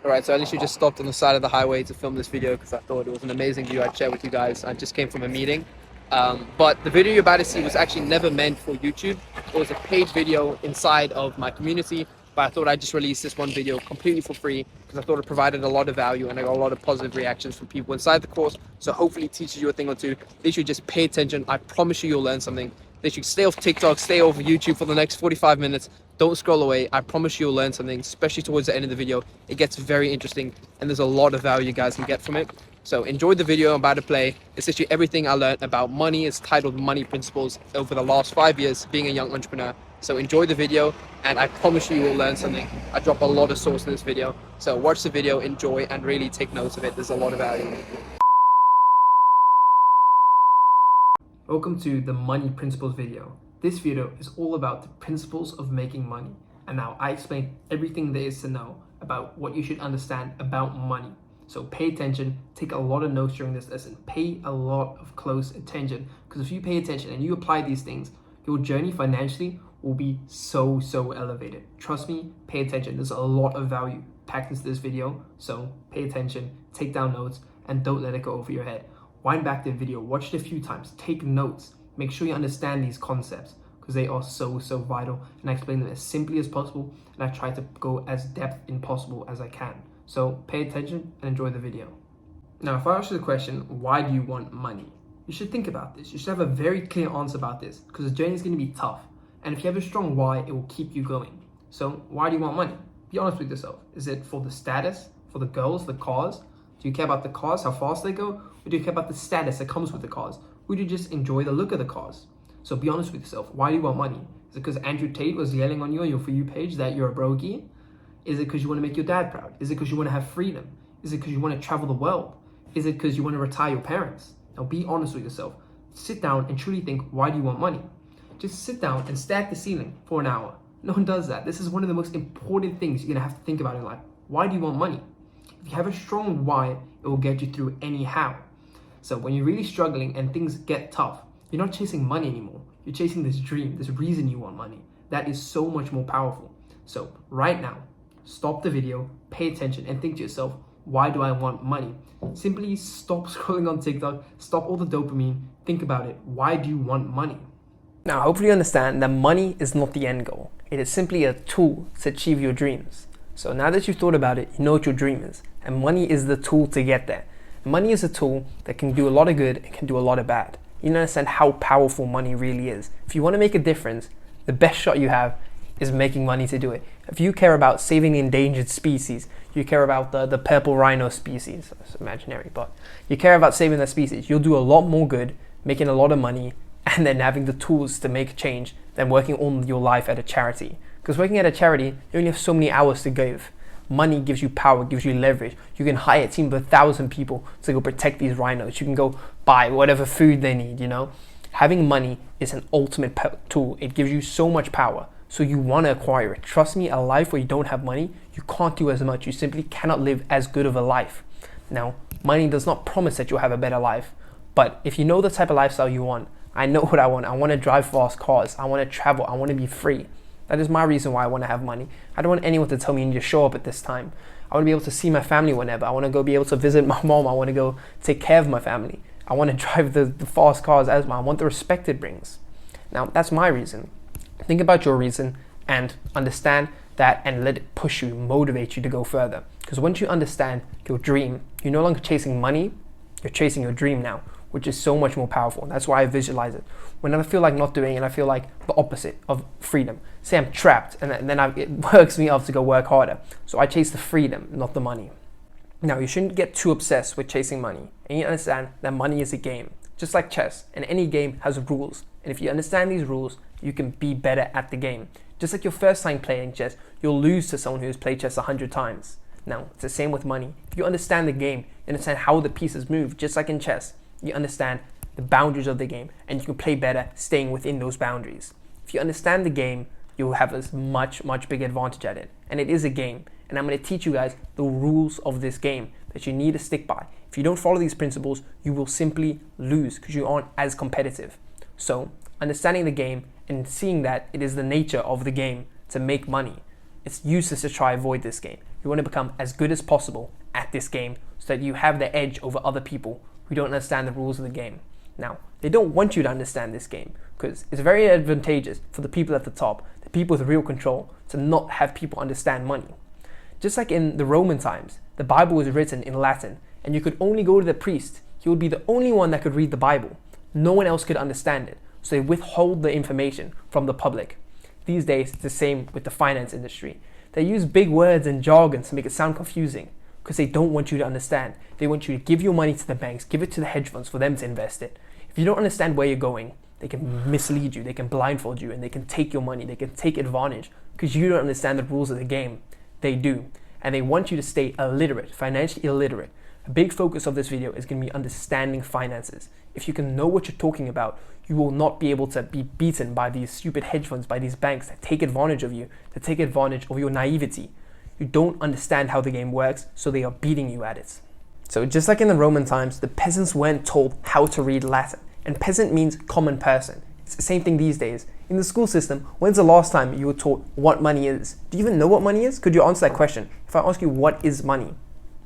Alright, so I literally just stopped on the side of the highway to film this video because I thought it was an amazing view I'd share with you guys. I just came from a meeting. But the video you're about to see was actually never meant for YouTube. It was a paid video inside of my community, but I thought I'd just release this one video completely for free because I thought it provided a lot of value and I got a lot of positive reactions from people inside the course. So hopefully it teaches you a thing or two. Literally just pay attention. I promise you'll learn something. Literally stay off TikTok, stay off YouTube for the next 45 minutes. Don't scroll away. I promise you'll learn something, especially towards the end of the video. It gets very interesting and there's a lot of value you guys can get from it. So enjoy the video I'm about to play. It's literally everything I learned about money. It's titled Money Principles over the last 5 years being a young entrepreneur. So enjoy the video and I promise you will learn something. I drop a lot of source in this video. So watch the video, enjoy, and really take notes of it. There's a lot of value. Welcome to the Money Principles video. This video is all about the principles of making money. And now I explain everything there is to know about what you should understand about money. So pay attention, take a lot of notes during this lesson, pay a lot of close attention, because if you pay attention and you apply these things, your journey financially will be so elevated. Trust me, pay attention. There's a lot of value packed into this video. So pay attention, take down notes, and don't let it go over your head. Wind back the video, watch it a few times, take notes, make sure you understand these concepts because they are so vital, and I explain them as simply as possible and I try to go as depth in possible as I can. So pay attention and enjoy the video. Now, if I ask you the question, why do you want money? You should think about this. You should have a very clear answer about this because the journey is going to be tough. And if you have a strong why, it will keep you going. So why do you want money? Be honest with yourself. Is it for the status, for the girls, the cars? Do you care about the cars, how fast they go? Or do you care about the status that comes with the cars? Or do you just enjoy the look of the cars? So be honest with yourself. Why do you want money? Is it because Andrew Tate was yelling on you on your For You page that you're a brokey? Is it because you want to make your dad proud? Is it because you want to have freedom? Is it because you want to travel the world? Is it because you want to retire your parents? Now be honest with yourself. Sit down and truly think, why do you want money? Just sit down and stare at the ceiling for an hour. No one does that. This is one of the most important things you're going to have to think about in life. Why do you want money? If you have a strong why, it will get you through anyhow. So when you're really struggling and things get tough, you're not chasing money anymore. You're chasing this dream, this reason you want money. That is so much more powerful. So right now, stop the video, pay attention, and think to yourself, why do I want money? Simply stop scrolling on TikTok, stop all the dopamine, think about it. Why do you want money? Now, hopefully you understand that money is not the end goal. It is simply a tool to achieve your dreams. So now that you've thought about it, you know what your dream is. And money is the tool to get there. Money is a tool that can do a lot of good and can do a lot of bad. You understand how powerful money really is. If you want to make a difference, the best shot you have is making money to do it. If you care about saving the endangered species, you care about the purple rhino species, it's imaginary, but you care about saving that species, you'll do a lot more good, making a lot of money, and then having the tools to make change than working all your life at a charity. Because working at a charity, you only have so many hours to give. Money gives you power, gives you leverage. You can hire a team of 1,000 people to go protect these rhinos. You can go buy whatever food they need, you know. Having money is an ultimate tool. It gives you so much power. So you want to acquire it. Trust me, a life where you don't have money, you can't do as much. You simply cannot live as good of a life. Now, money does not promise that you'll have a better life. But if you know the type of lifestyle you want, I know what I want. I want to drive fast cars. I want to travel. I want to be free. That is my reason why I want to have money. I don't want anyone to tell me you need to show up at this time. I want to be able to see my family whenever. I want to go be able to visit my mom. I want to go take care of my family. I want to drive the fast cars as well. I want the respect it brings. Now, that's my reason. Think about your reason and understand that and let it push you, motivate you to go further. Because once you understand your dream, you're no longer chasing money, you're chasing your dream now, which is so much more powerful. That's why I visualize it. When I feel like not doing it, I feel like the opposite of freedom. Say I'm trapped and then it works me up to go work harder. So I chase the freedom, not the money. Now, you shouldn't get too obsessed with chasing money. And you understand that money is a game, just like chess. And any game has rules. And if you understand these rules, you can be better at the game. Just like your first time playing chess, you'll lose to someone who's played chess 100 times. Now, it's the same with money. If you understand the game, you understand how the pieces move, just like in chess. You understand the boundaries of the game and you can play better staying within those boundaries. If you understand the game, you'll have a much bigger advantage at it. And it is a game. And I'm going to teach you guys the rules of this game that you need to stick by. If you don't follow these principles, you will simply lose because you aren't as competitive. So understanding the game and seeing that it is the nature of the game to make money. It's useless to try avoid this game. You want to become as good as possible at this game so that you have the edge over other people who don't understand the rules of the game. Now, they don't want you to understand this game because it's very advantageous for the people at the top, the people with real control, to not have people understand money. Just like in the Roman times, the Bible was written in Latin and you could only go to the priest. He would be the only one that could read the Bible. No one else could understand it, so they withhold the information from the public. These days, it's the same with the finance industry. They use big words and jargon to make it sound confusing because they don't want you to understand. They want you to give your money to the banks, give it to the hedge funds for them to invest it. If you don't understand where you're going, they can mislead you, they can blindfold you, and they can take your money, they can take advantage because you don't understand the rules of the game. They do. And they want you to stay illiterate, financially illiterate. A big focus of this video is going to be understanding finances. If you can know what you're talking about, you will not be able to be beaten by these stupid hedge funds, by these banks that take advantage of you, that take advantage of your naivety. You don't understand how the game works, so they are beating you at it. So just like in the Roman times, the peasants weren't told how to read Latin. And peasant means common person. It's the same thing these days. In the school system, when's the last time you were taught what money is? Do you even know what money is? Could you answer that question? If I ask you what is money,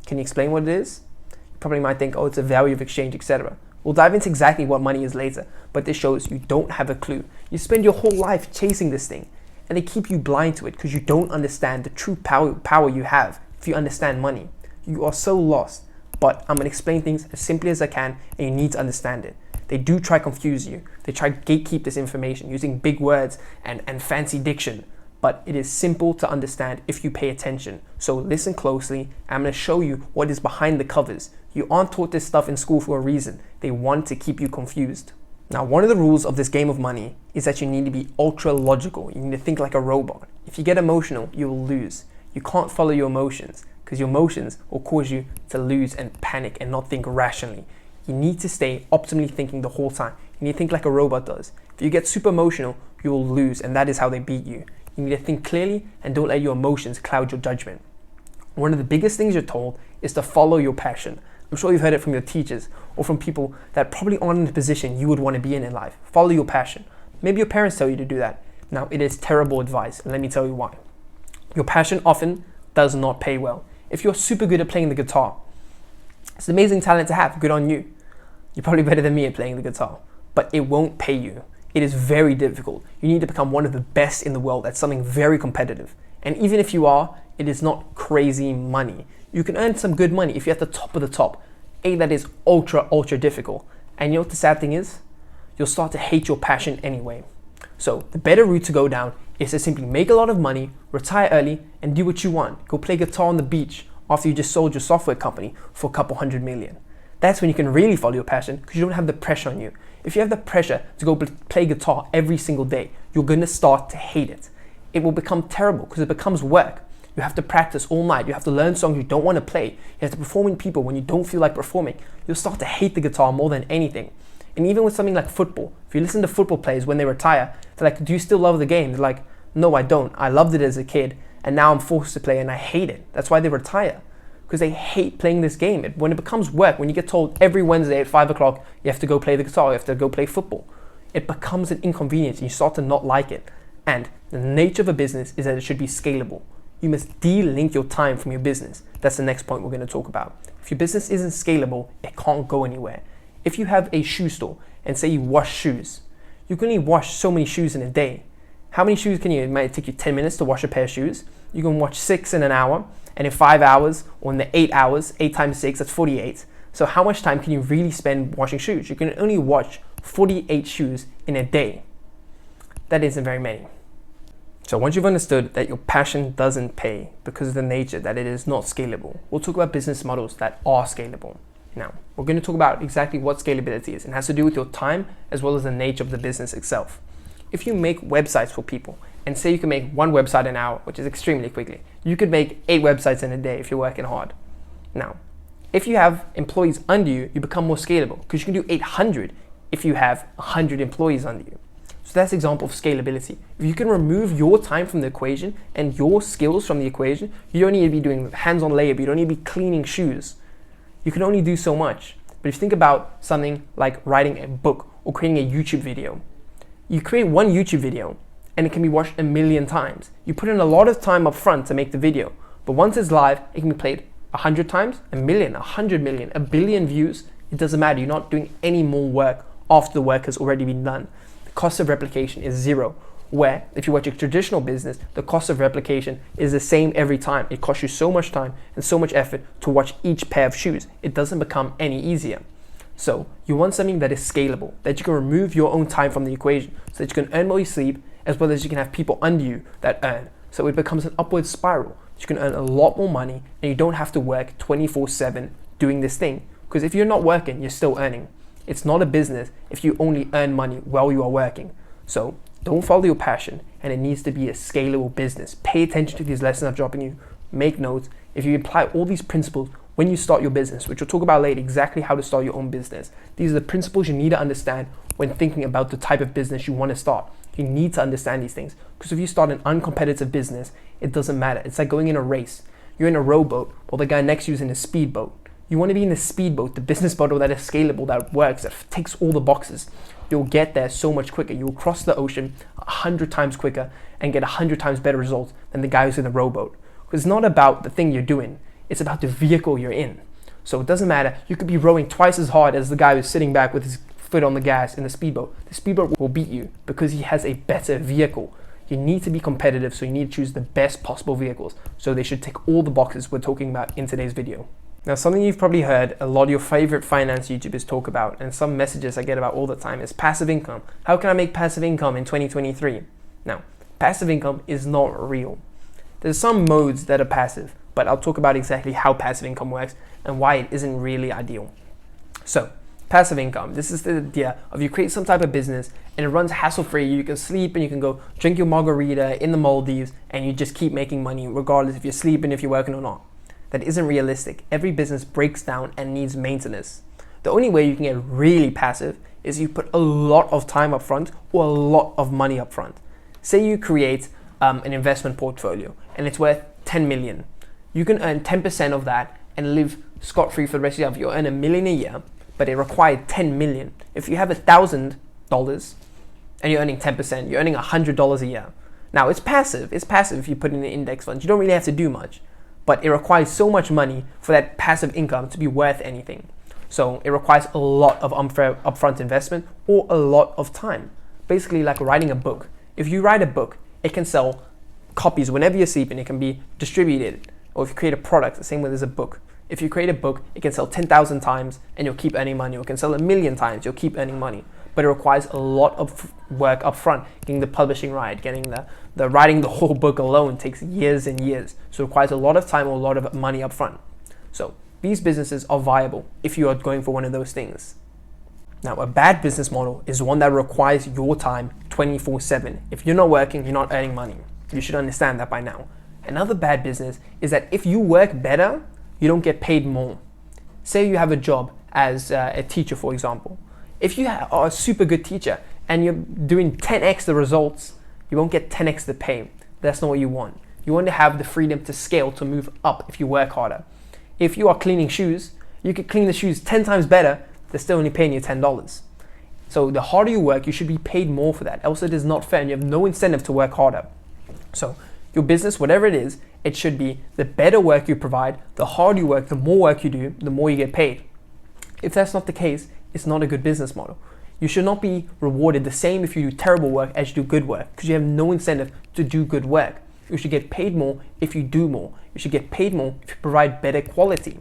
can you explain what it is? You probably might think, oh, it's a value of exchange, etc. We'll dive into exactly what money is later, but this shows you don't have a clue. You spend your whole life chasing this thing, and they keep you blind to it because you don't understand the true power you have if you understand money. You are so lost, but I'm going to explain things as simply as I can, and you need to understand it. They do try to confuse you. They try to gatekeep this information using big words and fancy diction, but it is simple to understand if you pay attention. So listen closely. I'm going to show you what is behind the covers. You aren't taught this stuff in school for a reason. They want to keep you confused. Now, one of the rules of this game of money is that you need to be ultra logical. You need to think like a robot. If you get emotional, you will lose. You can't follow your emotions because your emotions will cause you to lose and panic and not think rationally. You need to stay optimally thinking the whole time. You need to think like a robot does. If you get super emotional, you will lose, and that is how they beat you. You need to think clearly and don't let your emotions cloud your judgment. One of the biggest things you're told is to follow your passion. I'm sure you've heard it from your teachers or from people that probably aren't in the position you would want to be in life. Follow your passion. Maybe your parents tell you to do that. Now, it is terrible advice, and let me tell you why. Your passion often does not pay well. If you're super good at playing the guitar, it's an amazing talent to have, good on you. You're probably better than me at playing the guitar, but it won't pay you. It is very difficult. You need to become one of the best in the world at something very competitive. And even if you are, it is not crazy money. You can earn some good money if you're at the top of the top. That is ultra difficult. And you know what the sad thing is? You'll start to hate your passion anyway. So the better route to go down is to simply make a lot of money, retire early, and do what you want. Go play guitar on the beach after you just sold your software company for a couple $100 million. That's when you can really follow your passion because you don't have the pressure on you. If you have the pressure to go play guitar every single day, you're going to start to hate it. It will become terrible because it becomes work. You have to practice all night. You have to learn songs you don't want to play. You have to perform in people when you don't feel like performing. You'll start to hate the guitar more than anything. And even with something like football, if you listen to football players when they retire, they're like, do you still love the game? They're like, no, I don't. I loved it as a kid and now I'm forced to play and I hate it. That's why they retire. Because they hate playing this game. When it becomes work, when you get told every Wednesday at 5 o'clock, you have to go play the guitar, you have to go play football, it becomes an inconvenience and you start to not like it. And the nature of a business is that it should be scalable. You must de-link your time from your business. That's the next point we're going to talk about. If your business isn't scalable, it can't go anywhere. If you have a shoe store and say you wash shoes, you can only wash so many shoes in a day. How many shoes can you? It might take you 10 minutes to wash a pair of shoes. You can wash 6 in an hour. And in 5 hours, or in the 8 hours, 8 times 6, that's 48. So how much time can you really spend washing shoes? You can only wash 48 shoes in a day. That isn't very many. So once you've understood that your passion doesn't pay because of the nature that it is not scalable, we'll talk about business models that are scalable. Now, we're going to talk about exactly what scalability is. It has to do with your time as well as the nature of the business itself. If you make websites for people, and say you can make 1 website an hour, which is extremely quickly, you could make 8 websites in a day if you're working hard. Now, if you have employees under you, you become more scalable because you can do 800 if you have 100 employees under you. So that's an example of scalability. If you can remove your time from the equation and your skills from the equation, you don't need to be doing hands-on labor, you don't need to be cleaning shoes. You can only do so much. But if you think about something like writing a book or creating a YouTube video, you create 1 YouTube video and it can be watched 1 million times. You put in a lot of time up front to make the video, But once it's live, it can be played 100 times, a million, 100 million, a billion views. It doesn't matter. You're not doing any more work after the work has already been done. The cost of replication is zero. Where if you watch a traditional business, the cost of replication is the same every time. It costs you so much time and so much effort to watch each pair of shoes. It doesn't become any easier. So you want something that is scalable, that you can remove your own time from the equation so that you can earn while you sleep, as well as you can have people under you that earn. So it becomes an upward spiral. You can earn a lot more money and you don't have to work 24/7 doing this thing. Because if you're not working, you're still earning. It's not a business if you only earn money while you are working. So don't follow your passion, and it needs to be a scalable business. Pay attention to these lessons I'm dropping you. Make notes. If you apply all these principles when you start your business, which we'll talk about later, exactly how to start your own business. These are the principles you need to understand when thinking about the type of business you want to start. You need to understand these things, because if you start an uncompetitive business, it doesn't matter. It's like going in a race. You're in a rowboat while the guy next to you is in a speedboat. You want to be in the speedboat, the business model that is scalable, that works, that ticks all the boxes. You'll get there so much quicker. You'll cross the ocean 100 times quicker and get 100 times better results than the guy who's in the rowboat. Because it's not about the thing you're doing. It's about the vehicle you're in. So it doesn't matter. You could be rowing twice as hard as the guy who's sitting back with his foot on the gas in the speedboat. The speedboat will beat you because he has a better vehicle. You need to be competitive, so you need to choose the best possible vehicles. So they should tick all the boxes we're talking about in today's video. Now, something you've probably heard a lot of your favorite finance YouTubers talk about, and some messages I get about all the time, is passive income. How can I make passive income in 2023? Now, passive income is not real. There's some modes that are passive, but I'll talk about exactly how passive income works and why it isn't really ideal. So, passive income, this is the idea of you create some type of business and it runs hassle-free. You can sleep and you can go drink your margarita in the Maldives and you just keep making money regardless if you're sleeping, if you're working or not. That isn't realistic. Every business breaks down and needs maintenance. The only way you can get really passive is you put a lot of time up front or a lot of money up front. Say you create an investment portfolio and it's worth 10 million. You can earn 10% of that and live scot-free for the rest of your life. You'll earn $1 million a year, but it required 10 million. If you have $1,000 and you're earning 10%, you're earning $100 a year. Now it's passive. It's passive if you put in an index fund. You don't really have to do much. But it requires so much money for that passive income to be worth anything. So it requires a lot of upfront investment or a lot of time. Basically like writing a book. If you write a book, it can sell copies whenever you're sleeping. It can be distributed. Or if you create a product, the same way as a book. If you create a book, it can sell 10,000 times and you'll keep earning money. Or it can sell 1,000,000 times, you'll keep earning money. But it requires a lot of work up front. Getting the publishing right, getting the writing the whole book alone takes years and years. So it requires a lot of time or a lot of money up front. So these businesses are viable if you are going for one of those things. Now, a bad business model is one that requires your time 24/7. If you're not working, you're not earning money. You should understand that by now. Another bad business is that if you work better, you don't get paid more. Say you have a job as a teacher, for example. If you are a super good teacher and you're doing 10x the results, you won't get 10x the pay. That's not what you want. You want to have the freedom to scale, to move up if you work harder. If you are cleaning shoes, you could clean the shoes 10 times better, they're still only paying you $10. So the harder you work, you should be paid more for that. Else it is not fair and you have no incentive to work harder. So your business, whatever it is, it should be the better work you provide, the harder you work, the more work you do, the more you get paid. If that's not the case, it's not a good business model. You should not be rewarded the same if you do terrible work as you do good work, because you have no incentive to do good work. You should get paid more if you do more. You should get paid more if you provide better quality.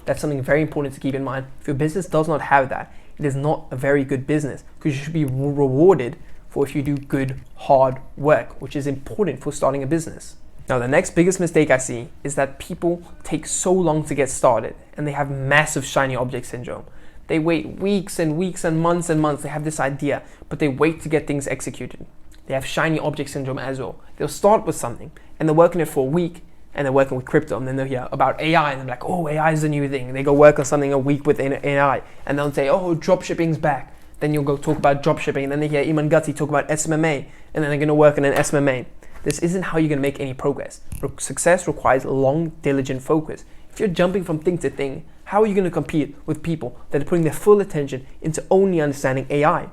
That's something very important to keep in mind. If your business does not have that, it is not a very good business, because you should be rewarded for if you do good, hard work, which is important for starting a business. Now, the next biggest mistake I see is that people take so long to get started and they have massive shiny object syndrome. They wait weeks and weeks and months. They have this idea, but they wait to get things executed. They have shiny object syndrome as well. They'll start with something and they're working it for a week and they're working with crypto, and then they'll hear about AI and they're like, oh, AI is a new thing. And they go work on something a week with AI and they'll say, oh, dropshipping's back. Then you'll go talk about dropshipping, and then they hear Iman Gutsi talk about SMMA, and then they're going to work on an SMMA. This isn't how you're going to make any progress. Success requires long, diligent focus. If you're jumping from thing to thing, how are you going to compete with people that are putting their full attention into only understanding AI?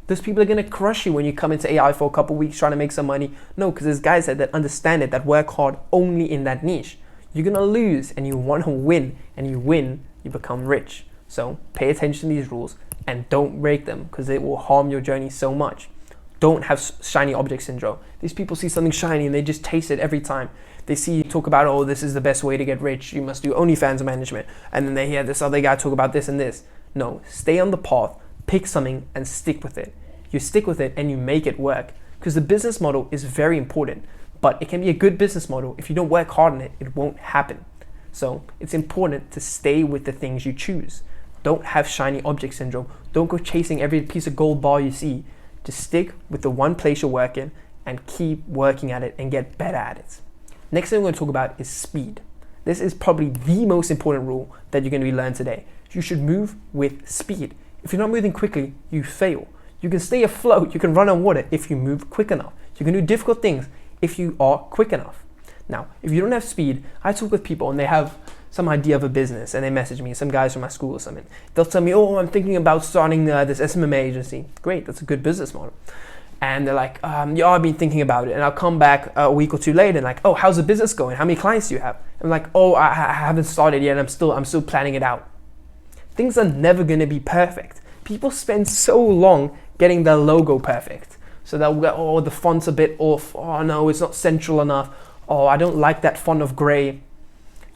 Those people are going to crush you when you come into AI for a couple weeks trying to make some money. No, because there's guys that understand it, that work hard only in that niche. You're gonna lose and you want to win, and you win, you become rich. So pay attention to these rules and don't break them, because it will harm your journey so much. Don't have shiny object syndrome. These people see something shiny and they just taste it every time. They see you talk about, oh, this is the best way to get rich, you must do OnlyFans management, and then they hear this other guy talk about this and this. No, stay on the path, pick something and stick with it. You stick with it and you make it work, because the business model is very important, but it can be a good business model. If you don't work hard on it, it won't happen. So it's important to stay with the things you choose. Don't have shiny object syndrome. Don't go chasing every piece of gold bar you see. Just stick with the one place you're working and keep working at it and get better at it. Next thing we're going to talk about is speed. This is probably the most important rule that you're going to be learning today. You should move with speed. If you're not moving quickly, you fail. You can stay afloat, you can run on water if you move quick enough. You can do difficult things if you are quick enough. Now, if you don't have speed, I talk with people and they have some idea of a business and they message me, some guys from my school or something. They'll tell me, oh, I'm thinking about starting this SMMA agency. Great, that's a good business model. And they're like, yeah, I've been thinking about it. And I'll come back a week or two later and like, oh, how's the business going? How many clients do you have? I'm like, oh, I haven't started yet. I'm still planning it out. Things are never gonna be perfect. People spend so long getting their logo perfect. So they'll go, oh, the font's a bit off. Oh no, it's not central enough. Oh, I don't like that font of gray.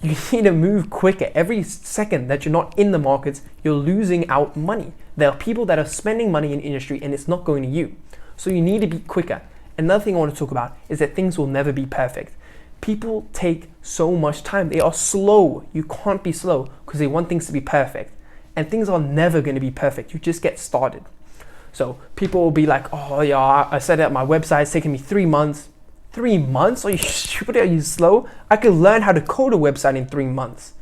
You need to move quicker. Every second that you're not in the markets, you're losing out money. There are people that are spending money in industry and it's not going to you. So you need to be quicker. Another thing I want to talk about is that things will never be perfect. People take so much time. They are slow. You can't be slow because they want things to be perfect. And things are never going to be perfect. You just get started. So people will be like, oh yeah, I set up my website. It's taking me 3 months. 3 months? Are you stupid? Are you slow? I could learn how to code a website in 3 months.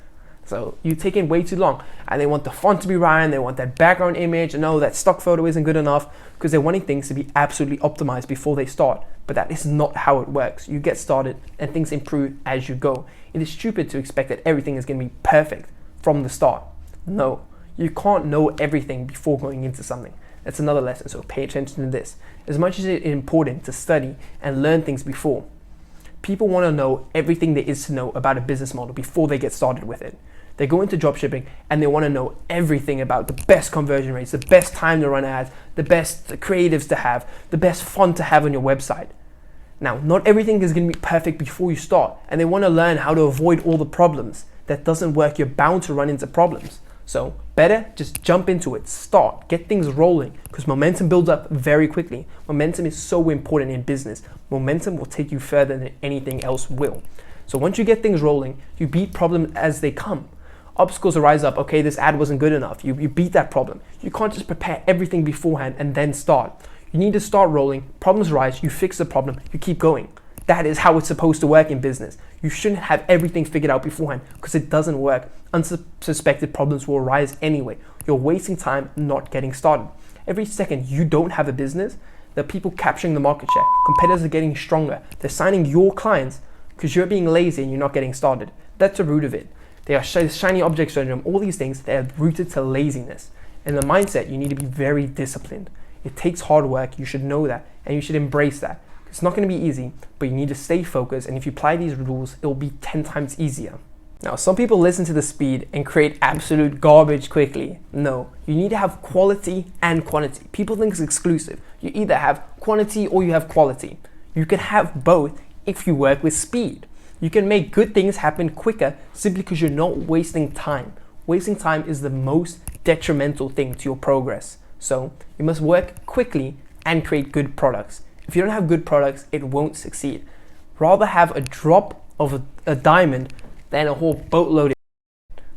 So you're taking way too long. And they want the font to be right, and they want that background image, and no, that stock photo isn't good enough, because they're wanting things to be absolutely optimized before they start. But that is not how it works. You get started and things improve as you go. It is stupid to expect that everything is going to be perfect from the start. No, you can't know everything before going into something. That's another lesson, so pay attention to this. As much as it's important to study and learn things before, people want to know everything there is to know about a business model before they get started with it. They go into dropshipping and they want to know everything about the best conversion rates, the best time to run ads, the best creatives to have, the best font to have on your website. Now, not everything is going to be perfect before you start, and they want to learn how to avoid all the problems. That doesn't work. You're bound to run into problems. So better just jump into it, start, get things rolling, because momentum builds up very quickly. Momentum is so important in business. Momentum will take you further than anything else will. So once you get things rolling, you beat problems as they come. Obstacles arise up. Okay, this ad wasn't good enough. You beat that problem. You can't just prepare everything beforehand and then start. You need to start rolling. Problems rise, you fix the problem, you keep going. That is how it's supposed to work in business. You shouldn't have everything figured out beforehand, because it doesn't work. Unsuspected problems will arise anyway. You're wasting time not getting started. Every second you don't have a business, there are people capturing the market share. Competitors are getting stronger. They're signing your clients because you're being lazy and you're not getting started. That's the root of it. They are shiny object syndrome. All these things, they are rooted to laziness. In the mindset, you need to be very disciplined. It takes hard work. You should know that, and you should embrace that. It's not going to be easy, but you need to stay focused, and if you apply these rules, it will be 10 times easier. Now, some people listen to the speed and create absolute garbage quickly. No, you need to have quality and quantity. People think it's exclusive. You either have quantity or you have quality. You can have both if you work with speed. You can make good things happen quicker simply because you're not wasting time. Wasting time is the most detrimental thing to your progress. So you must work quickly and create good products. If you don't have good products, it won't succeed. Rather have a drop of a diamond than a whole boatload.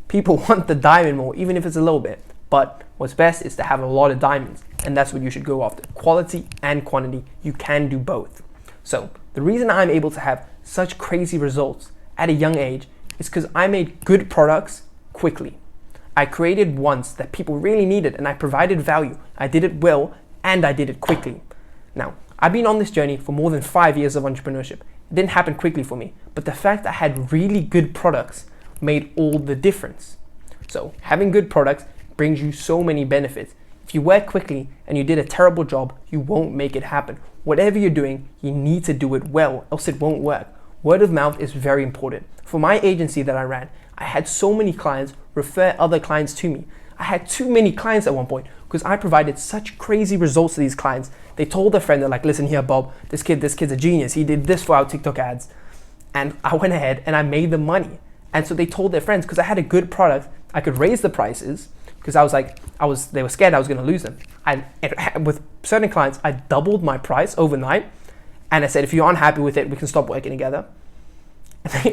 People want the diamond more, even if it's a little bit. But what's best is to have a lot of diamonds, and that's what you should go after. Quality and quantity. You can do both. So the reason I'm able to have such crazy results at a young age is because I made good products quickly. I created ones that people really needed, and I provided value. I did it well, and I did it quickly. Now, I've been on this journey for more than 5 years of entrepreneurship. It didn't happen quickly for me, but the fact I had really good products made all the difference. So having good products brings you so many benefits. If you work quickly and you did a terrible job, you won't make it happen. Whatever you're doing, you need to do it well, else it won't work. Word of mouth is very important. For my agency that I ran, I had so many clients refer other clients to me. I had too many clients at one point because I provided such crazy results to these clients. They told their friend, they're like, listen here, Bob, this kid's a genius. He did this for our TikTok ads. And I went ahead and I made them money. And so they told their friends because I had a good product. I could raise the prices because they were scared I was going to lose them. With certain clients, I doubled my price overnight. And I said, if you're unhappy with it, we can stop working together.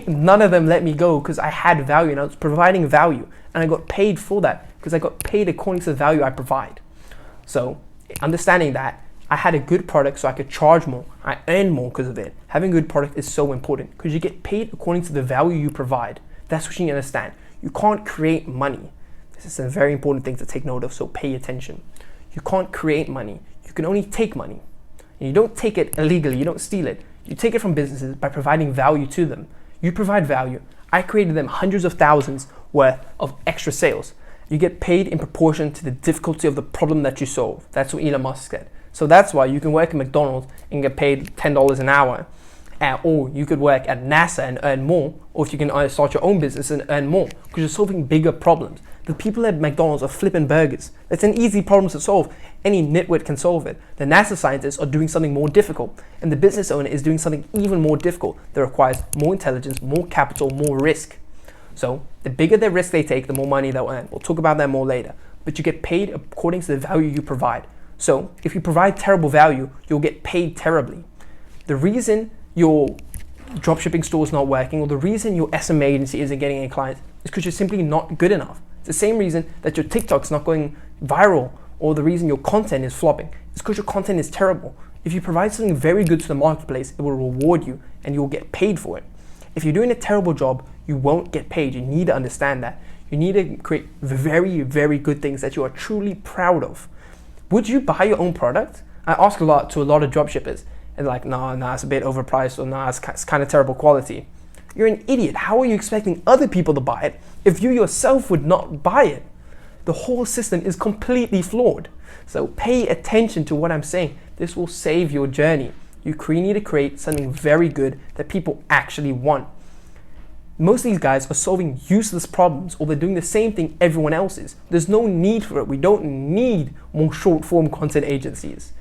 None of them let me go because I had value and I was providing value. And I got paid for that because I got paid according to the value I provide. So understanding that, I had a good product so I could charge more. I earned more because of it. Having a good product is so important because you get paid according to the value you provide. That's what you need to understand. You can't create money. This is a very important thing to take note of, so pay attention. You can't create money. You can only take money. And you don't take it illegally, you don't steal it. You take it from businesses by providing value to them. You provide value. I created them hundreds of thousands worth of extra sales. You get paid in proportion to the difficulty of the problem that you solve. That's what Elon Musk said. So that's why you can work at McDonald's and get paid $10 an hour. Or you could work at NASA and earn more. Or if you can start your own business and earn more because you're solving bigger problems. The people at McDonald's are flipping burgers. It's an easy problem to solve. Any nitwit can solve it. The NASA scientists are doing something more difficult. And the business owner is doing something even more difficult that requires more intelligence, more capital, more risk. So the bigger the risk they take, the more money they'll earn. We'll talk about that more later. But you get paid according to the value you provide. So if you provide terrible value, you'll get paid terribly. The reason your dropshipping store is not working or the reason your SMA agency isn't getting any clients is because you're simply not good enough. It's the same reason that your TikTok's not going viral or the reason your content is flopping. It's because your content is terrible. If you provide something very good to the marketplace, it will reward you and you'll get paid for it. If you're doing a terrible job, you won't get paid. You need to understand that. You need to create very, very good things that you are truly proud of. Would you buy your own product? I ask to a lot of dropshippers and like, nah, it's a bit overpriced or nah, it's kind of terrible quality. You're an idiot. How are you expecting other people to buy it if you yourself would not buy it? The whole system is completely flawed. So pay attention to what I'm saying. This will save your journey. You need to create something very good that people actually want. Most of these guys are solving useless problems or they're doing the same thing everyone else is. There's no need for it. We don't need more short form content agencies.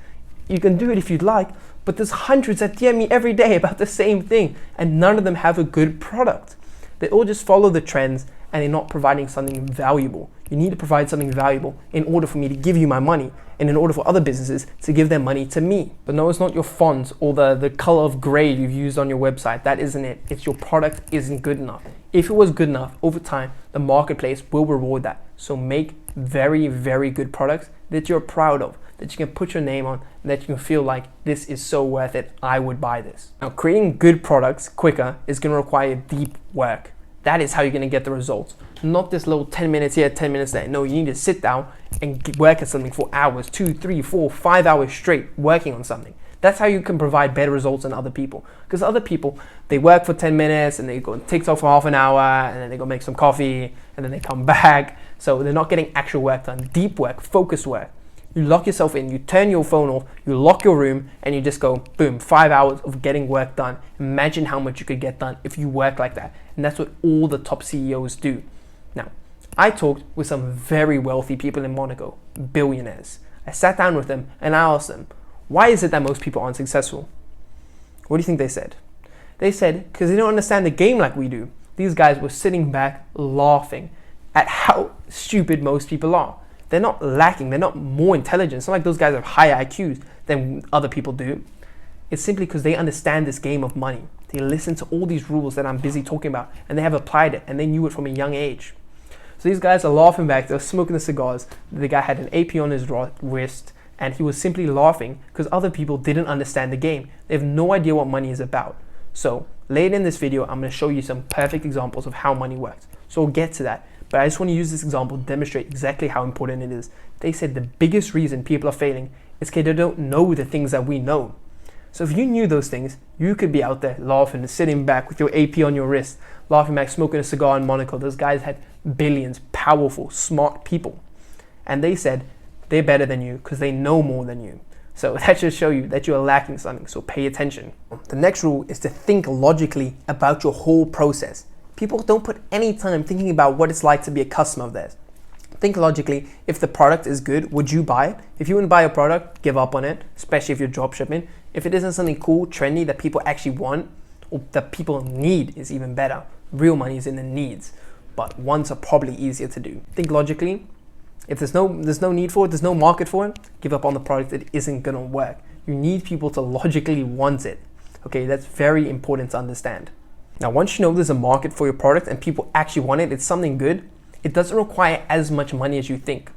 You can do it if you'd like, but there's hundreds that DM me every day about the same thing and none of them have a good product. They all just follow the trends and they're not providing something valuable. You need to provide something valuable in order for me to give you my money and in order for other businesses to give their money to me. But no, it's not your font or the color of gray you've used on your website. That isn't it. It's your product isn't good enough. If it was good enough, over time, the marketplace will reward that. So make very, very good products that you're proud of, that you can put your name on, and that you can feel like this is so worth it, I would buy this. Now, creating good products quicker is going to require deep work. That is how you're going to get the results. Not this little 10 minutes here, 10 minutes there. No, you need to sit down and work at something for hours, 2, 3, 4, 5 hours straight working on something. That's how you can provide better results than other people. Because other people, they work for 10 minutes and they go on TikTok for half an hour and then they go make some coffee and then they come back. So they're not getting actual work done. Deep work, focused work. You lock yourself in, you turn your phone off, you lock your room and you just go, boom, 5 hours of getting work done. Imagine how much you could get done if you work like that. And that's what all the top CEOs do. Now, I talked with some very wealthy people in Monaco, billionaires. I sat down with them and I asked them, why is it that most people aren't successful? What do you think they said? They said, because they don't understand the game like we do. These guys were sitting back laughing at how stupid most people are. They're not lacking, they're not more intelligent. It's not like those guys have higher IQs than other people do. It's simply because they understand this game of money. They listen to all these rules that I'm busy talking about and they have applied it and they knew it from a young age. So these guys are laughing back, they're smoking the cigars. The guy had an AP on his wrist and he was simply laughing because other people didn't understand the game. They have no idea what money is about. So later in this video, I'm going to show you some perfect examples of how money works. So we'll get to that. But I just want to use this example to demonstrate exactly how important it is. They said the biggest reason people are failing is because they don't know the things that we know. So if you knew those things, you could be out there laughing, sitting back with your AP on your wrist, laughing back, smoking a cigar in Monaco. Those guys had billions, powerful, smart people. And they said they're better than you because they know more than you. So that should show you that you are lacking something, so pay attention. The next rule is to think logically about your whole process. People don't put any time thinking about what it's like to be a customer of theirs. Think logically, if the product is good, would you buy it? If you wouldn't buy a product, give up on it, especially if you're drop shipping. If it isn't something cool, trendy that people actually want, or that people need is even better. Real money is in the needs, but wants are probably easier to do. Think logically. If there's no need for it, there's no market for it, give up on the product that isn't gonna work. You need people to logically want it. Okay, that's very important to understand. Now, once you know there's a market for your product and people actually want it, it's something good, it doesn't require as much money as you think.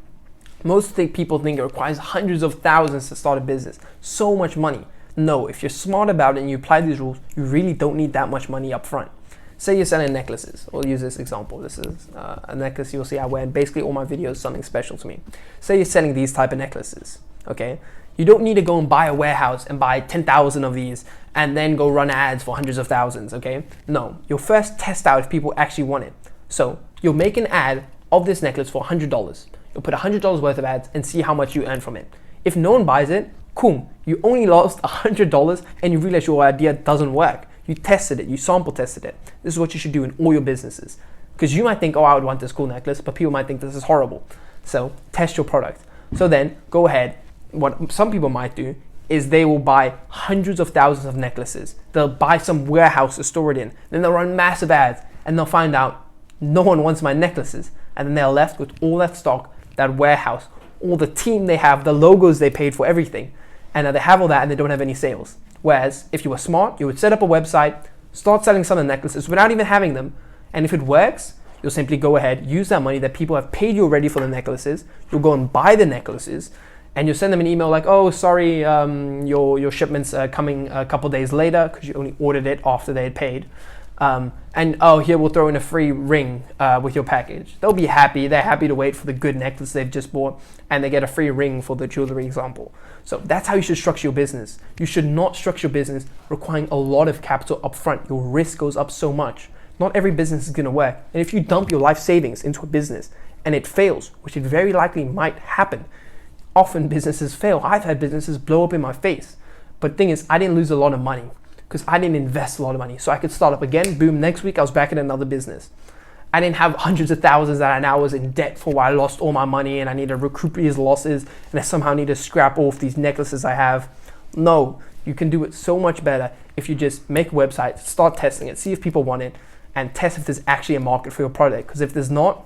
Most people think it requires hundreds of thousands to start a business. So much money. No, if you're smart about it and you apply these rules, you really don't need that much money up front. Say you're selling necklaces. We'll use this example. This is a necklace you'll see I wear in basically all my videos, something special to me. Say you're selling these type of necklaces, okay? You don't need to go and buy a warehouse and buy 10,000 of these and then go run ads for hundreds of thousands, okay? No, you'll first test out if people actually want it. So you'll make an ad of this necklace for $100. You'll put $100 worth of ads and see how much you earn from it. If no one buys it, cool. You only lost $100 and you realize your idea doesn't work. You tested it, you sample tested it. This is what you should do in all your businesses. Because you might think, oh, I would want this cool necklace, but people might think this is horrible. So test your product. So then go ahead. What some people might do is they will buy hundreds of thousands of necklaces. They'll buy some warehouse to store it in. Then they'll run massive ads and they'll find out no one wants my necklaces. And then they're left with all that stock, that warehouse, all the team they have, the logos they paid for, everything. And they have all that and they don't have any sales. Whereas if you were smart, you would set up a website, start selling some of the necklaces without even having them. And if it works, you'll simply go ahead, use that money that people have paid you already for the necklaces. You'll go and buy the necklaces and you'll send them an email like, oh, sorry, your shipment's coming a couple days later because you only ordered it after they had paid. And oh, here we'll throw in a free ring with your package. They'll be happy. They're happy to wait for the good necklace they've just bought and they get a free ring for the jewelry example. So that's how you should structure your business. You should not structure your business requiring a lot of capital up front. Your risk goes up so much. Not every business is going to work. And if you dump your life savings into a business and it fails, which it very likely might happen, often businesses fail. I've had businesses blow up in my face. But the thing is, I didn't lose a lot of money because I didn't invest a lot of money. So I could start up again, boom, next week I was back in another business. I didn't have hundreds of thousands that I now was in debt for where I lost all my money and I need to recoup these losses and I somehow need to scrap off these necklaces I have. No, you can do it so much better if you just make a website, start testing it, see if people want it, and test if there's actually a market for your product. Because if there's not,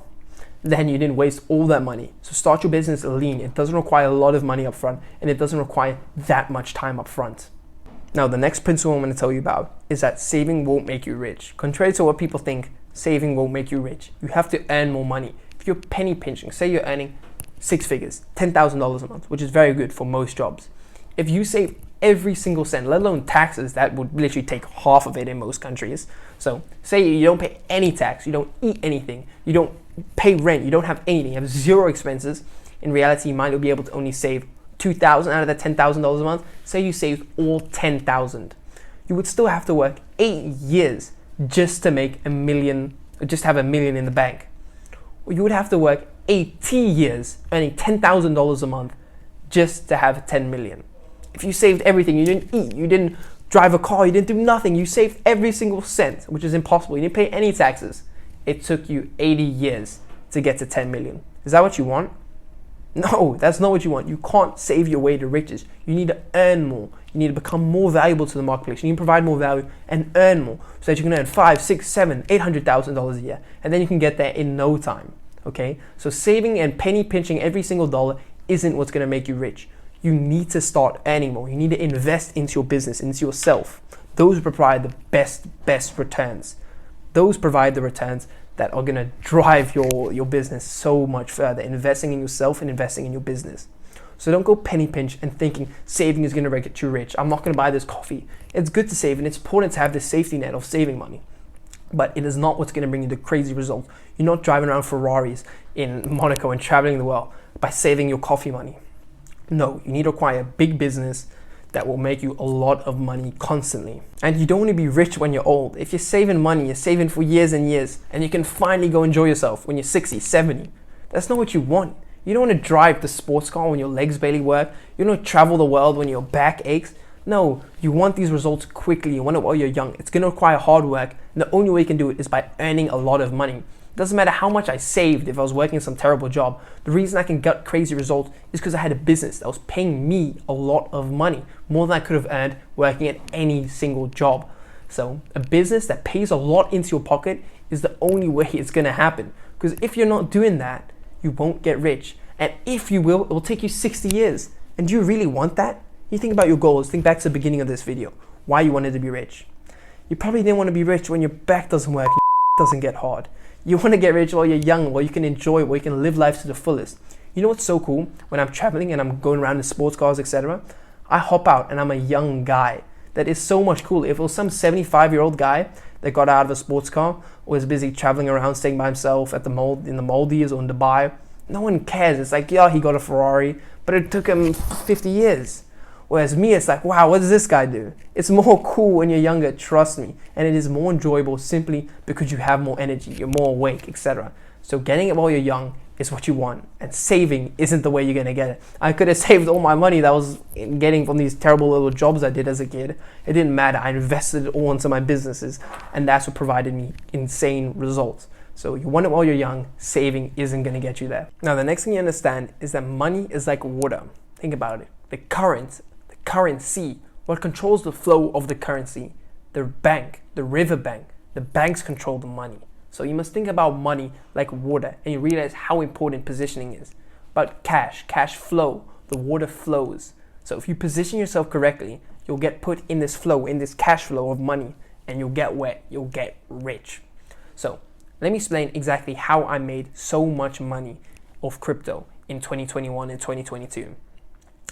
then you didn't waste all that money. So start your business lean. It doesn't require a lot of money up front and it doesn't require that much time up front. Now, the next principle I'm going to tell you about is that saving won't make you rich. Contrary to what people think, saving won't make you rich. You have to earn more money. If you're penny pinching, say you're earning 6 figures, $10,000 a month, which is very good for most jobs. If you save every single cent, let alone taxes, that would literally take half of it in most countries. So say you don't pay any tax, you don't eat anything, you don't pay rent, you don't have anything, you have zero expenses. In reality, you might be able to only save $2,000 out of that $10,000 a month. Say you saved all $10,000. You would still have to work 8 years just to make $1 million, just have $1 million in the bank. Or you would have to work 80 years earning $10,000 a month just to have 10 million. If you saved everything, you didn't eat, you didn't drive a car, you didn't do nothing, you saved every single cent, which is impossible. You didn't pay any taxes. It took you 80 years to get to 10 million. Is that what you want? No, that's not what you want. You can't save your way to riches. You need to earn more. You need to become more valuable to the marketplace. You need to provide more value and earn more so that you can earn $5, $6, $7, $800,000 a year. And then you can get there in no time. Okay? So saving and penny pinching every single dollar isn't what's going to make you rich. You need to start earning more. You need to invest into your business, into yourself. Those provide the best returns. Those provide the returns that are going to drive your business so much further, investing in yourself and investing in your business. So don't go penny pinch and thinking saving is going to get you rich. I'm not going to buy this coffee. It's good to save and it's important to have this safety net of saving money. But it is not what's going to bring you the crazy results. You're not driving around Ferraris in Monaco and traveling the world by saving your coffee money. No, you need to acquire a big business that will make you a lot of money constantly. And you don't want to be rich when you're old. If you're saving money, you're saving for years and years, and you can finally go enjoy yourself when you're 60, 70. That's not what you want. You don't want to drive the sports car when your legs barely work. You don't want to travel the world when your back aches. No, you want these results quickly. You want it while you're young. It's going to require hard work. And the only way you can do it is by earning a lot of money. It doesn't matter how much I saved if I was working some terrible job. The reason I can get crazy results is because I had a business that was paying me a lot of money, more than I could have earned working at any single job. So a business that pays a lot into your pocket is the only way it's going to happen. Because if you're not doing that, you won't get rich. And if you will, it will take you 60 years. And do you really want that? You think about your goals. Think back to the beginning of this video. Why you wanted to be rich. You probably didn't want to be rich when your back doesn't work, doesn't get hard. You want to get rich while you're young, while you can enjoy, while you can live life to the fullest. You know what's so cool? When I'm traveling and I'm going around in sports cars, etc., I hop out and I'm a young guy. That is so much cool. If it was some 75-year-old guy that got out of a sports car or was busy traveling around, staying by himself at in the Maldives or in Dubai, no one cares. It's like, yeah, he got a Ferrari, but it took him 50 years. Whereas me, it's like, wow, what does this guy do? It's more cool when you're younger, trust me. And it is more enjoyable simply because you have more energy, you're more awake, etc. So getting it while you're young is what you want. And saving isn't the way you're gonna get it. I could have saved all my money that I was getting from these terrible little jobs I did as a kid. It didn't matter. I invested it all into my businesses. And that's what provided me insane results. So you want it while you're young, saving isn't gonna get you there. Now, the next thing you understand is that money is like water. Think about it. The currency, what controls the flow of the currency? The bank, the river bank. The banks control the money. So you must think about money like water, and you realize how important positioning is. But cash flow, the water flows. So if you position yourself correctly, you'll get put in this flow, in this cash flow of money, and you'll get wet, you'll get rich. So let me explain exactly how I made so much money off crypto in 2021 and 2022.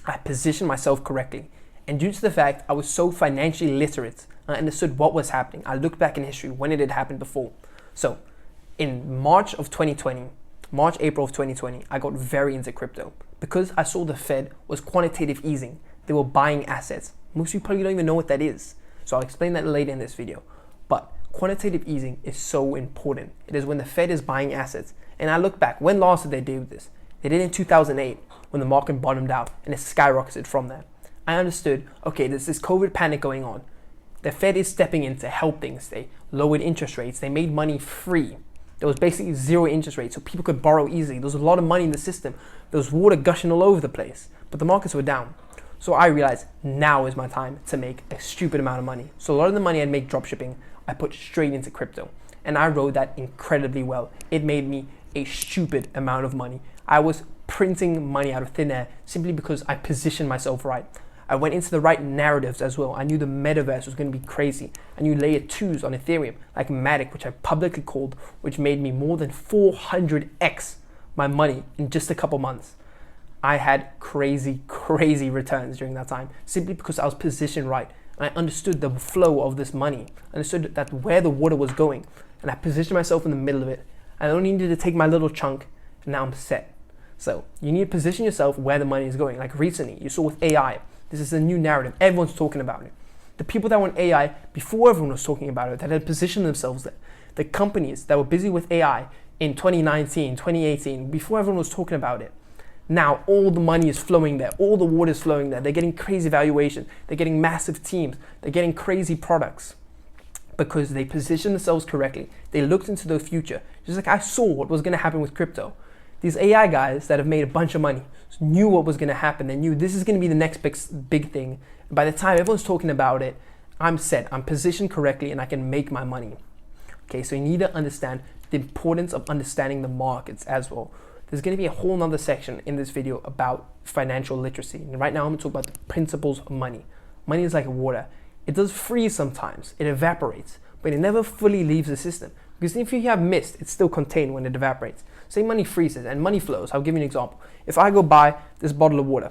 I positioned myself correctly. And due to the fact I was so financially literate, I understood what was happening. I looked back in history when it had happened before. So in March, April of 2020, I got very into crypto because I saw the Fed was quantitative easing. They were buying assets. Most of you probably don't even know what that is. So I'll explain that later in this video. But quantitative easing is so important. It is when the Fed is buying assets. And I look back, when last did they do this? They did it in 2008 when the market bottomed out and it skyrocketed from there. I understood, okay, there's this COVID panic going on. The Fed is stepping in to help things. They lowered interest rates. They made money free. There was basically zero interest rates, so people could borrow easily. There was a lot of money in the system. There was water gushing all over the place, but the markets were down. So I realized now is my time to make a stupid amount of money. So a lot of the money I'd make dropshipping, I put straight into crypto. And I rode that incredibly well. It made me a stupid amount of money. I was printing money out of thin air simply because I positioned myself right. I went into the right narratives as well. I knew the metaverse was going to be crazy. I knew layer 2s on Ethereum, like Matic, which I publicly called, which made me more than 400x my money in just a couple months. I had crazy returns during that time, simply because I was positioned right. And I understood the flow of this money. I understood that where the water was going. And I positioned myself in the middle of it. I only needed to take my little chunk, and now I'm set. So you need to position yourself where the money is going. Like recently, you saw with AI. This is a new narrative. Everyone's talking about it. The people that want AI, before everyone was talking about it, that had positioned themselves there. The companies that were busy with AI in 2019, 2018, before everyone was talking about it. Now all the money is flowing there. All the water is flowing there. They're getting crazy valuation. They're getting massive teams. They're getting crazy products because they positioned themselves correctly. They looked into the future. Just like I saw what was going to happen with crypto. These AI guys that have made a bunch of money knew what was going to happen. They knew this is going to be the next big thing. By the time everyone's talking about it, I'm set. I'm positioned correctly and I can make my money. Okay, so you need to understand the importance of understanding the markets as well. There's going to be a whole nother section in this video about financial literacy. And right now I'm going to talk about the principles of money. Money is like water. It does freeze sometimes. It evaporates, but it never fully leaves the system. Because if you have mist, it's still contained when it evaporates. Say money freezes and money flows. I'll give you an example. If I go buy this bottle of water.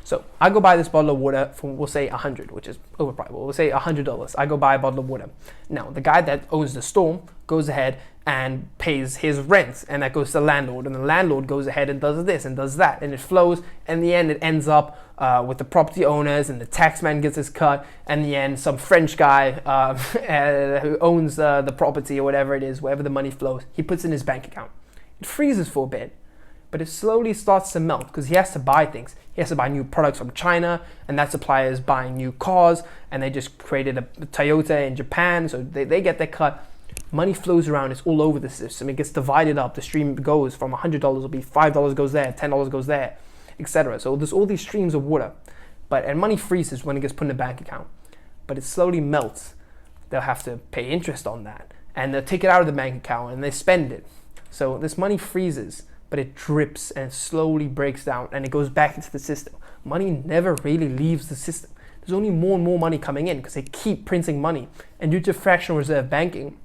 So I go buy this bottle of water for, we'll say 100, which is overpriced. We'll say $100. I go buy a bottle of water. Now, the guy that owns the store goes ahead and pays his rent, and that goes to the landlord. And the landlord goes ahead and does this and does that. And it flows. And in the end, it ends up with the property owners, and the tax man gets his cut. And in the end, some French guy who owns the property or whatever it is, wherever the money flows, he puts in his bank account. It freezes for a bit. but it slowly starts to melt because he has to buy things. He has to buy new products from China, and that supplier is buying new cars, and they just created a Toyota in Japan, so they get their cut. Money flows around, it's all over the system. It gets divided up. The stream goes from $100 will be $5 goes there, $10 goes there, etc. So there's all these streams of water. And money freezes when it gets put in a bank account. But it slowly melts. They'll have to pay interest on that. And they'll take it out of the bank account and they spend it. So this money freezes, but it drips and slowly breaks down and it goes back into the system. Money never really leaves the system. There's only more and more money coming in because they keep printing money. And due to fractional reserve banking,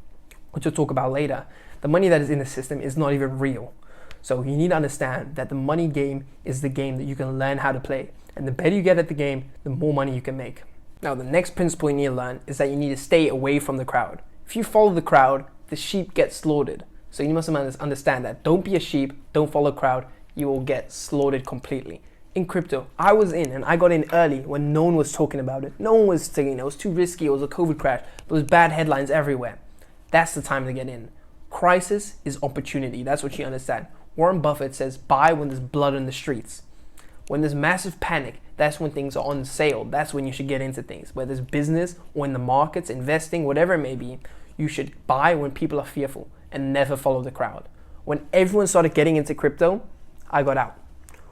which we'll talk about later, the money that is in the system is not even real. So you need to understand that the money game is the game that you can learn how to play. And the better you get at the game, the more money you can make. Now, the next principle you need to learn is that you need to stay away from the crowd. If you follow the crowd, the sheep get slaughtered. So you must understand that. Don't be a sheep, don't follow the crowd, you will get slaughtered completely. In crypto, I was in and I got in early when no one was talking about it. No one was saying it was too risky, it was a COVID crash, there was bad headlines everywhere. That's the time to get in. Crisis is opportunity, that's what you understand. Warren Buffett says buy when there's blood in the streets. When there's massive panic, that's when things are on sale. That's when you should get into things. Whether it's business or in the markets, investing, whatever it may be, you should buy when people are fearful and never follow the crowd. When everyone started getting into crypto, I got out.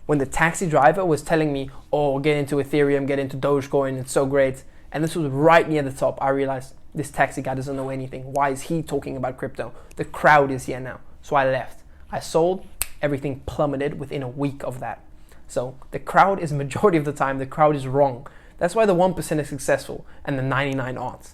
When the taxi driver was telling me, oh, get into Ethereum, get into Dogecoin, it's so great, and this was right near the top, I realized this taxi guy doesn't know anything. Why is he talking about crypto? The crowd is here now. So I left. I sold, everything plummeted within a week of that. So the crowd is majority of the time, the crowd is wrong. That's why the 1% is successful and the 99 aren't.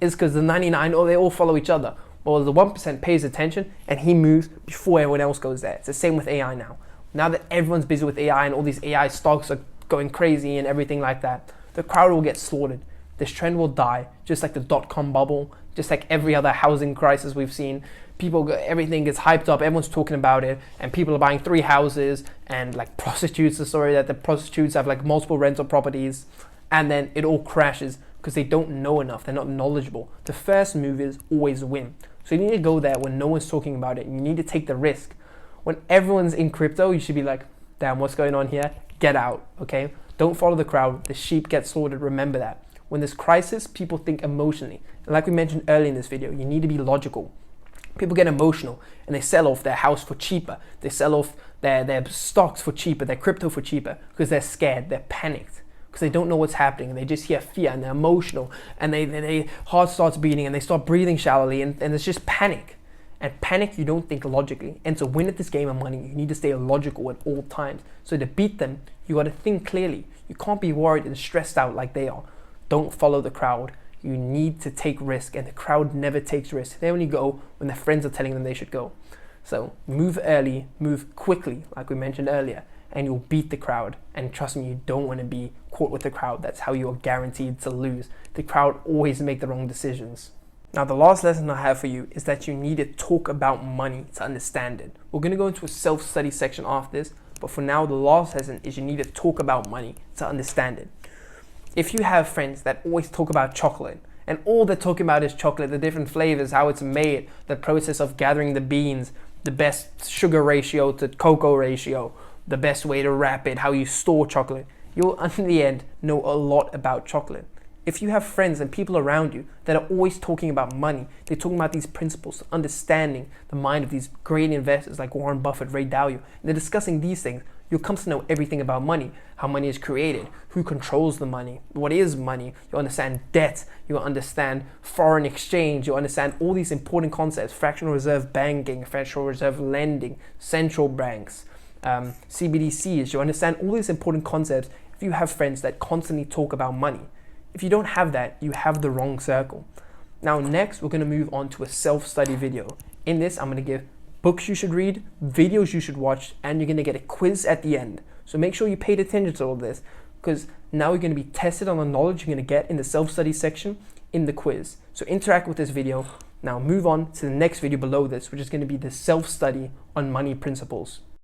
It's because the 99, they all follow each other. Well, the 1% pays attention and he moves before everyone else goes there. It's the same with AI now. Now that everyone's busy with AI and all these AI stocks are going crazy and everything like that, the crowd will get slaughtered. This trend will die, just like the dot-com bubble, just like every other housing crisis we've seen. Everything gets hyped up, everyone's talking about it, and people are buying 3 houses, and like prostitutes, the story that the prostitutes have like multiple rental properties, and then it all crashes because they don't know enough, they're not knowledgeable. The first movers always win. So you need to go there when no one's talking about it, and you need to take the risk. When everyone's in crypto, you should be like, damn, what's going on here? Get out, okay? Don't follow the crowd, the sheep get slaughtered, remember that. When there's crisis, people think emotionally. And like we mentioned earlier in this video, you need to be logical. People get emotional and they sell off their house for cheaper. They sell off their stocks for cheaper, their crypto for cheaper because they're scared, they're panicked, because they don't know what's happening. And they just hear fear and they're emotional and they heart starts beating and they start breathing shallowly and it's just panic. And panic, you don't think logically. And to win at this game of money, you need to stay logical at all times. So to beat them, you got to think clearly. You can't be worried and stressed out like they are. Don't follow the crowd. You need to take risk, and the crowd never takes risks. They only go when their friends are telling them they should go. So move early, move quickly, like we mentioned earlier, and you'll beat the crowd. And trust me, you don't want to be caught with the crowd. That's how you are guaranteed to lose. The crowd always make the wrong decisions. Now, the last lesson I have for you is that you need to talk about money to understand it. We're going to go into a self-study section after this, but for now, the last lesson is you need to talk about money to understand it. If you have friends that always talk about chocolate, and all they're talking about is chocolate, the different flavors, how it's made, the process of gathering the beans, the best sugar ratio to cocoa ratio, the best way to wrap it, how you store chocolate, you'll in the end know a lot about chocolate. If you have friends and people around you that are always talking about money, they're talking about these principles, understanding the mind of these great investors like Warren Buffett, Ray Dalio, and they're discussing these things, you'll come to know everything about money, how money is created, who controls the money, what is money, you'll understand debt, you'll understand foreign exchange, you'll understand all these important concepts, fractional reserve banking, fractional reserve lending, central banks, CBDCs, you'll understand all these important concepts if you have friends that constantly talk about money. If you don't have that, you have the wrong circle. Now next, we're going to move on to a self-study video. In this, I'm going to give books you should read, videos you should watch, and you're going to get a quiz at the end. So make sure you paid attention to all this, because now you're going to be tested on the knowledge you're going to get in the self-study section in the quiz. So interact with this video. Now move on to the next video below this, which is going to be the self-study on money principles.